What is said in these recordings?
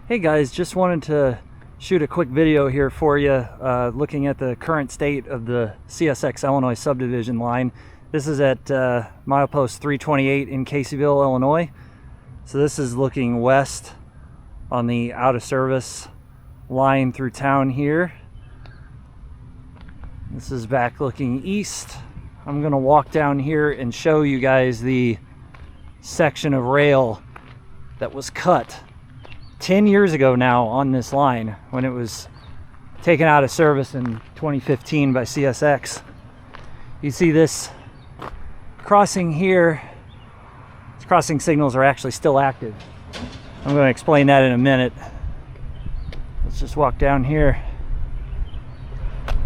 Hey guys, just wanted to shoot a quick video here for you looking at the current state of the CSX Illinois Subdivision line. This is at milepost 328 in Caseyville, Illinois. So this is looking west on the out of service line through town here. This is back looking east. I'm going to walk down here and show you guys the section of rail that was cut 10 years ago now on this line when it was taken out of service in 2015 by CSX. You see this crossing here. These crossing signals are actually still active. I'm going to explain that in a minute. Let's just walk down here.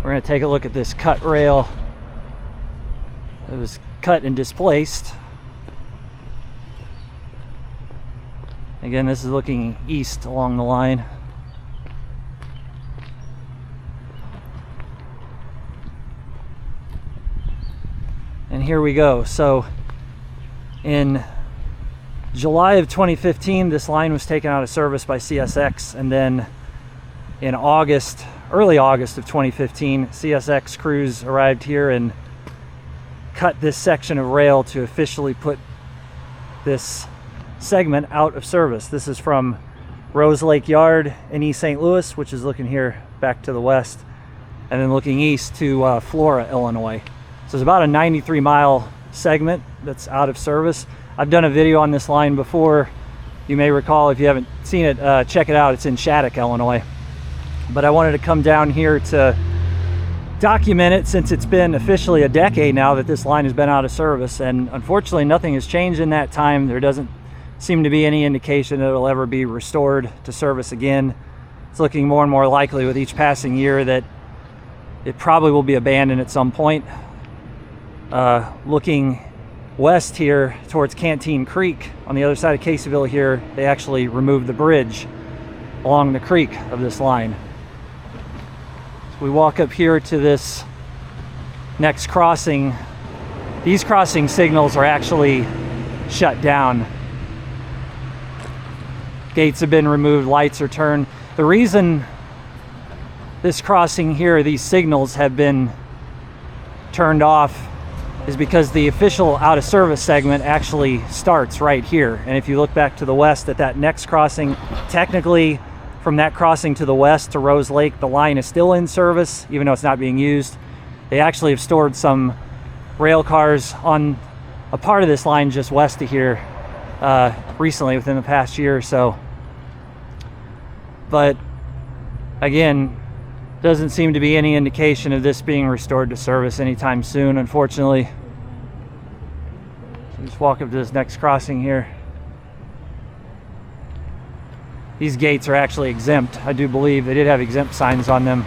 We're going to take a look at this cut rail. It was cut and displaced. Again, this is looking east along the line. And here we go. So in July of 2015, this line was taken out of service by CSX, and then in August, early August of 2015, CSX crews arrived here and cut this section of rail to officially put this segment out of service. This is from Rose Lake Yard in East St. Louis, which is looking here back to the west, and then looking east to Flora, Illinois. So it's about a 93-mile segment that's out of service. I've done a video on this line before. You may recall, if you haven't seen it, check it out. It's in Shattuc, Illinois. But I wanted to come down here to document it, since it's been officially a decade now that this line has been out of service, and unfortunately nothing has changed in that time. There doesn't seem to be any indication that it'll ever be restored to service again. It's looking more and more likely with each passing year that it probably will be abandoned at some point. Looking west here towards Canteen Creek on the other side of Caseyville here, they actually removed the bridge along the creek of this line. So we walk up here to this next crossing. These crossing signals are actually shut down. Gates have been removed, lights are turned. The reason this crossing here, these signals have been turned off, is because the official out of service segment actually starts right here. And if you look back to the west at that next crossing, technically from that crossing to the west to Rose Lake, the line is still in service, even though it's not being used. They actually have stored some rail cars on a part of this line just west of here recently, within the past year or so. But again, doesn't seem to be any indication of this being restored to service anytime soon, unfortunately. So just walk up to this next crossing here. These gates are actually exempt. I do believe they did have exempt signs on them.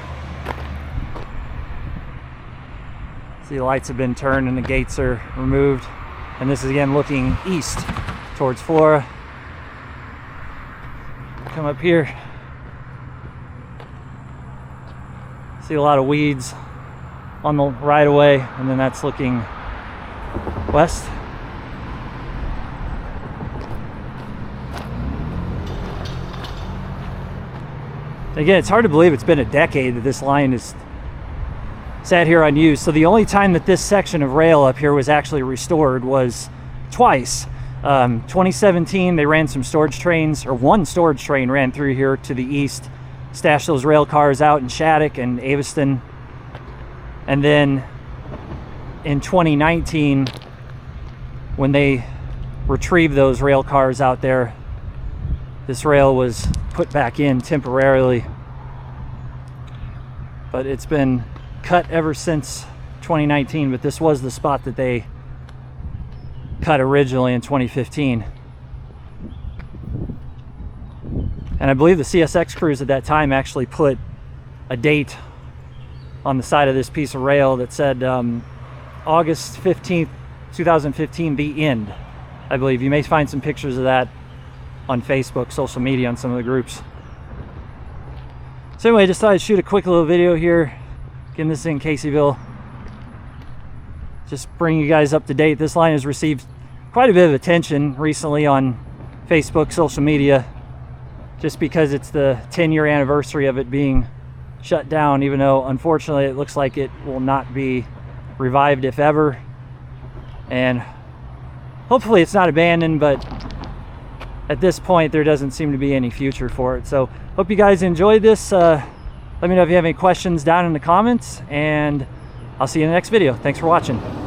See, the lights have been turned and the gates are removed. And this is again looking east towards Flora. Come up here. See a lot of weeds on the right of way, and then that's looking west. Again, it's hard to believe it's been a decade that this line is sat here unused. So the only time that this section of rail up here was actually restored was twice. 2017, they ran some storage trains, or one storage train ran through here to the east, stashed those rail cars out in Shattuc and Aviston. And then in 2019, when they retrieved those rail cars out there, this rail was put back in temporarily. But it's been cut ever since 2019, but this was the spot that they cut originally in 2015. And I believe the CSX crews at that time actually put a date on the side of this piece of rail that said August 15th, 2015, the end. I believe you may find some pictures of that on Facebook, social media, on some of the groups. So anyway, just thought I'd shoot a quick little video here, getting this in Caseyville. Just bring you guys up to date. This line has received quite a bit of attention recently on Facebook, social media. just because it's the 10-year anniversary of it being shut down, even though unfortunately it looks like it will not be revived if ever. And hopefully it's not abandoned, but at this point there doesn't seem to be any future for it. So hope you guys enjoyed this. Let me know if you have any questions down in the comments, and I'll see you in the next video. Thanks for watching.